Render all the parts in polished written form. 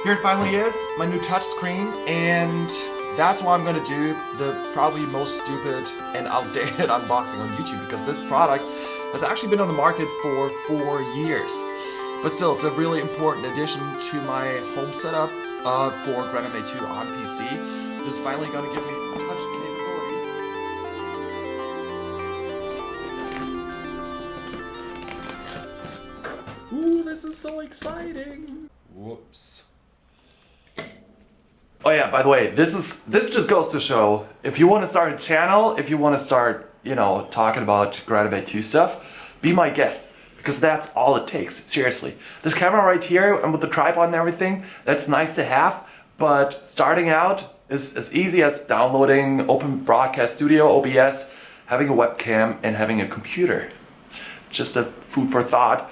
Here it finally is, my new touchscreen, and that's why I'm gonna do the probably most stupid and outdated unboxing on YouTube, because this product has actually been on the market for 4 years. But still, it's a really important addition to my home setup for MA2 onPC. This is finally gonna give me touch capability. Ooh, this is so exciting! Whoops. Oh yeah, by the way, this just goes to show, if you want to start a channel, if you want to start, talking about MA2 stuff, be my guest, because that's all it takes, seriously. This camera right here, and with the tripod and everything, that's nice to have, but starting out is as easy as downloading Open Broadcast Studio, OBS, having a webcam, and having a computer. Just a food for thought.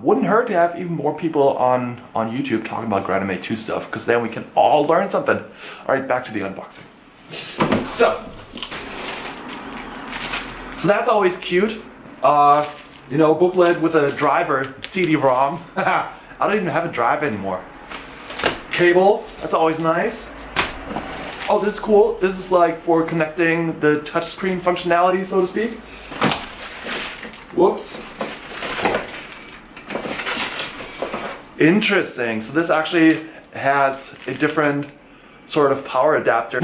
Wouldn't hurt to have even more people on YouTube talking about MA2 stuff, because then we can all learn something. All right, back to the unboxing. So that's always cute. Booklet with a driver, CD-ROM. I don't even have a drive anymore. Cable, that's always nice. Oh, this is cool. This is like for connecting the touchscreen functionality, so to speak. Whoops. Interesting. So this actually has a different sort of power adapter.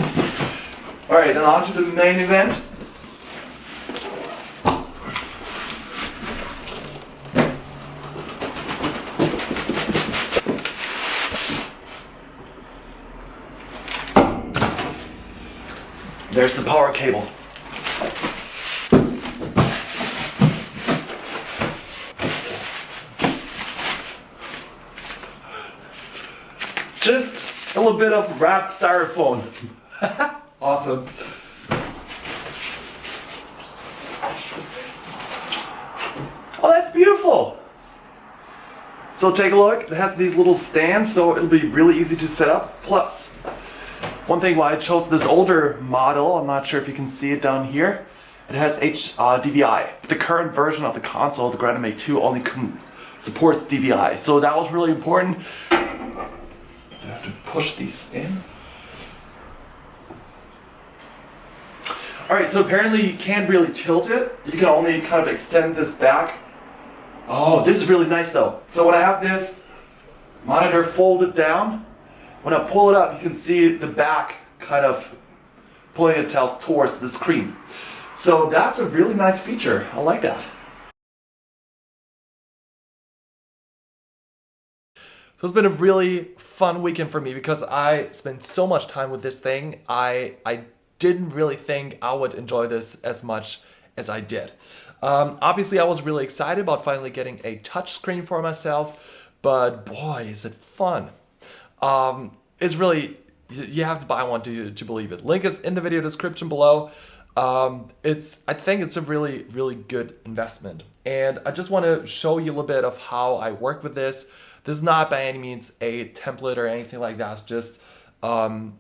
All right, and on to the main event. There's the power cable. Just a little bit of wrapped styrofoam. Awesome. Oh, that's beautiful. So take a look. It has these little stands, so it'll be really easy to set up. Plus, one thing why I chose this older model, I'm not sure if you can see it down here, it has DVI. The current version of the console, the MA2, only supports DVI. So that was really important. I have to push these in. Alright, so apparently you can't really tilt it. You can only kind of extend this back. Oh, this is really nice though. So when I have this monitor folded down, when I pull it up, you can see the back kind of pulling itself towards the screen. So that's a really nice feature. I like that. So it's been a really fun weekend for me because I spent so much time with this thing. I didn't really think I would enjoy this as much as I did. Obviously, I was really excited about finally getting a touch screen for myself, but boy, is it fun. It's really, you have to buy one to believe it. Link is in the video description below. I think it's a really, really good investment. And I just want to show you a little bit of how I work with this. This is not by any means a template or anything like that. It's just, kind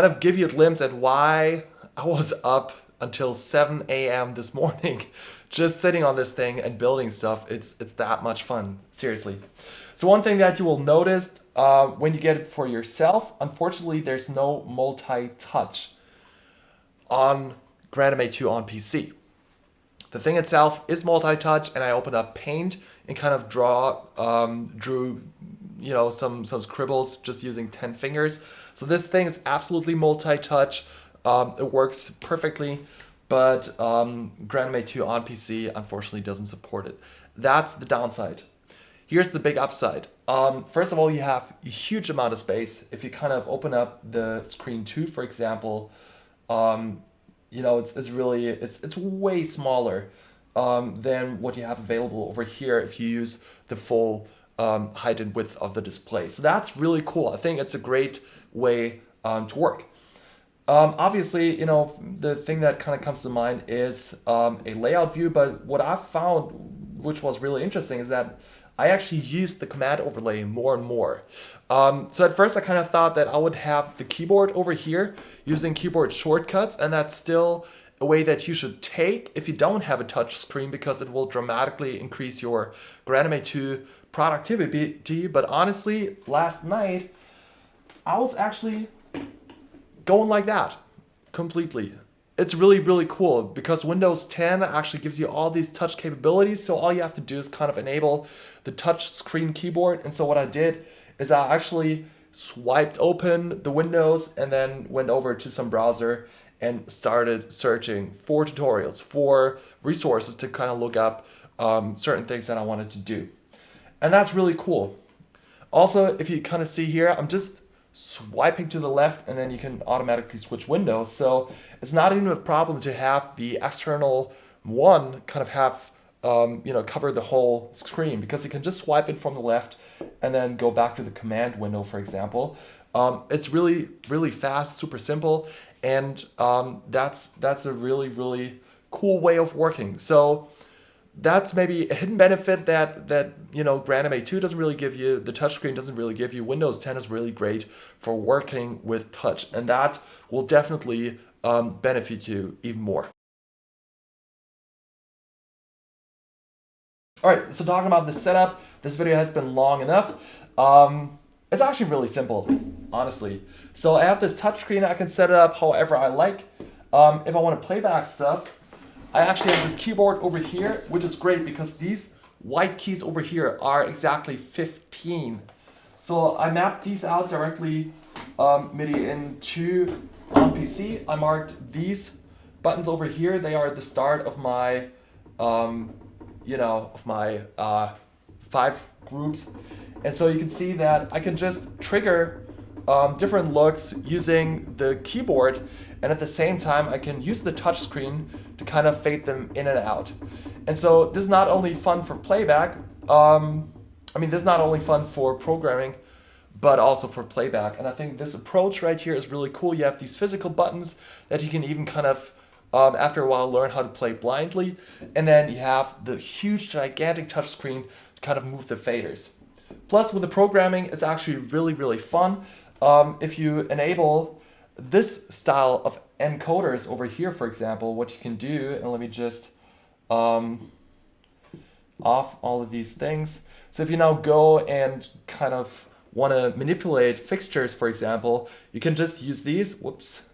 of give you a glimpse at why I was up until 7 a.m. this morning, just sitting on this thing and building stuff. It's that much fun, seriously. So one thing that you will notice when you get it for yourself, unfortunately, there's no multi-touch on MA2 onPC. The thing itself is multi-touch, and I opened up Paint and kind of drew, some scribbles just using 10 fingers. So this thing is absolutely multi-touch. It works perfectly, but MA2 onPC unfortunately doesn't support it. That's the downside. Here's the big upside. First of all, you have a huge amount of space. If you kind of open up the screen 2, for example, it's way smaller than what you have available over here if you use the full height and width of the display. So that's really cool. I think it's a great way to work. Obviously, the thing that kind of comes to mind is a layout view, but what I found, which was really interesting, is that I actually used the command overlay more and more. So at first I kind of thought that I would have the keyboard over here using keyboard shortcuts, and that's still a way that you should take if you don't have a touch screen, because it will dramatically increase your MA2 productivity. But honestly, last night I was actually going like that completely. It's really, really cool because Windows 10 actually gives you all these touch capabilities. So all you have to do is kind of enable the touch screen keyboard. And so what I did is I actually swiped open the windows and then went over to some browser and started searching for tutorials, for resources to kind of look up certain things that I wanted to do. And that's really cool. Also, if you kind of see here, I'm just swiping to the left and then you can automatically switch windows. So it's not even a problem to have the external one kind of have cover the whole screen, because you can just swipe it from the left and then go back to the command window, for example. It's really, really fast, super simple, and that's a really, really cool way of working. So that's maybe a hidden benefit that MA2 doesn't really give you. The touchscreen doesn't really give you. Windows 10 is really great for working with touch, and that will definitely benefit you even more. All right, so talking about the setup, this video has been long enough. It's actually really simple, honestly. So I have this touchscreen. I can set it up however I like. If I want to play back stuff, I actually have this keyboard over here, which is great because these white keys over here are exactly 15. So I mapped these out directly MIDI into onPC. I marked these buttons over here. They are the start of my, of my 5 groups. And so you can see that I can just trigger different looks using the keyboard, and at the same time I can use the touch screen to kind of fade them in and out. And so this is not only fun for playback, this is not only fun for programming, but also for playback. And I think this approach right here is really cool. You have these physical buttons that you can even kind of, after a while, learn how to play blindly. And then you have the huge, gigantic touch screen to kind of move the faders. Plus, with the programming, it's actually really, really fun. If you enable this style of encoders over here, for example, what you can do, and let me just off all of these things. So if you now go and kind of want to manipulate fixtures, for example, you can just use these, whoops.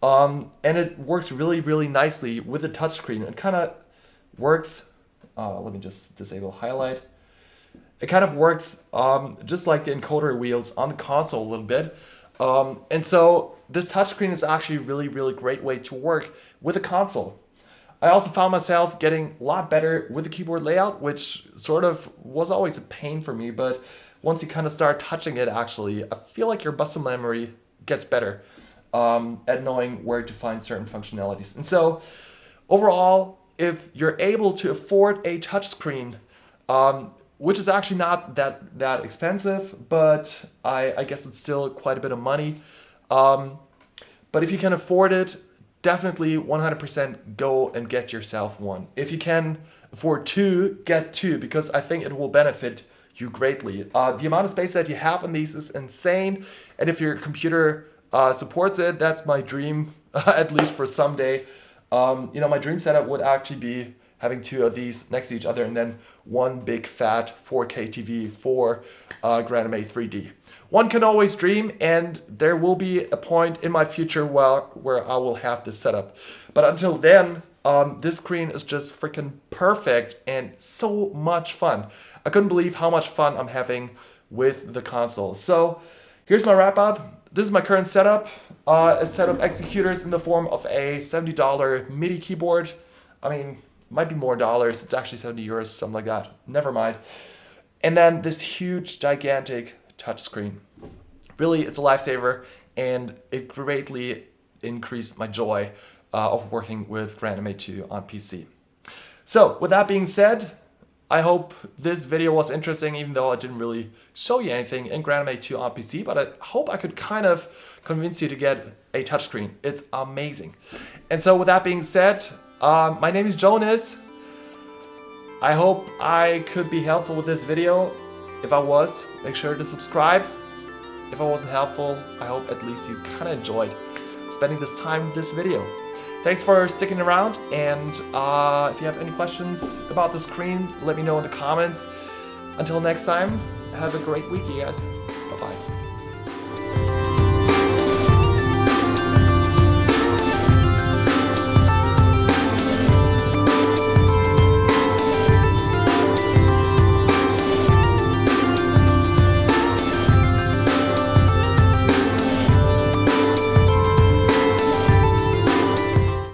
And it works really, really nicely with the touchscreen. It kind of works, let me just disable highlight. It kind of works just like the encoder wheels on the console a little bit. And so this touchscreen is actually a really, really great way to work with a console. I also found myself getting a lot better with the keyboard layout, which sort of was always a pain for me. But once you kind of start touching it, actually, I feel like your muscle memory gets better at knowing where to find certain functionalities. And so overall, if you're able to afford a touchscreen, which is actually not that expensive, but I guess it's still quite a bit of money. But if you can afford it, definitely 100% go and get yourself one. If you can afford 2, get 2, because I think it will benefit you greatly. The amount of space that you have on these is insane, and if your computer supports it, that's my dream, at least for someday. My dream setup would actually be having 2 of these next to each other and then one big fat 4K TV for MA 3D. One can always dream, and there will be a point in my future where I will have this setup. But until then, this screen is just freaking perfect and so much fun. I couldn't believe how much fun I'm having with the console. So here's my wrap up. This is my current setup. A set of executors in the form of a $70 MIDI keyboard. Might be more dollars. It's actually 70 euros, something like that. Never mind. And then this huge, gigantic touchscreen. Really, it's a lifesaver, and it greatly increased my joy of working with MA2 on PC. So, with that being said, I hope this video was interesting, even though I didn't really show you anything in MA2 on PC, but I hope I could kind of convince you to get a touchscreen. It's amazing. And so, with that being said, my name is Jonas. I hope I could be helpful with this video. If I was, make sure to subscribe. If I wasn't helpful, I hope at least you kind of enjoyed spending this time with this video. Thanks for sticking around, and if you have any questions about the screen, let me know in the comments. Until next time, have a great week, you guys. Bye-bye.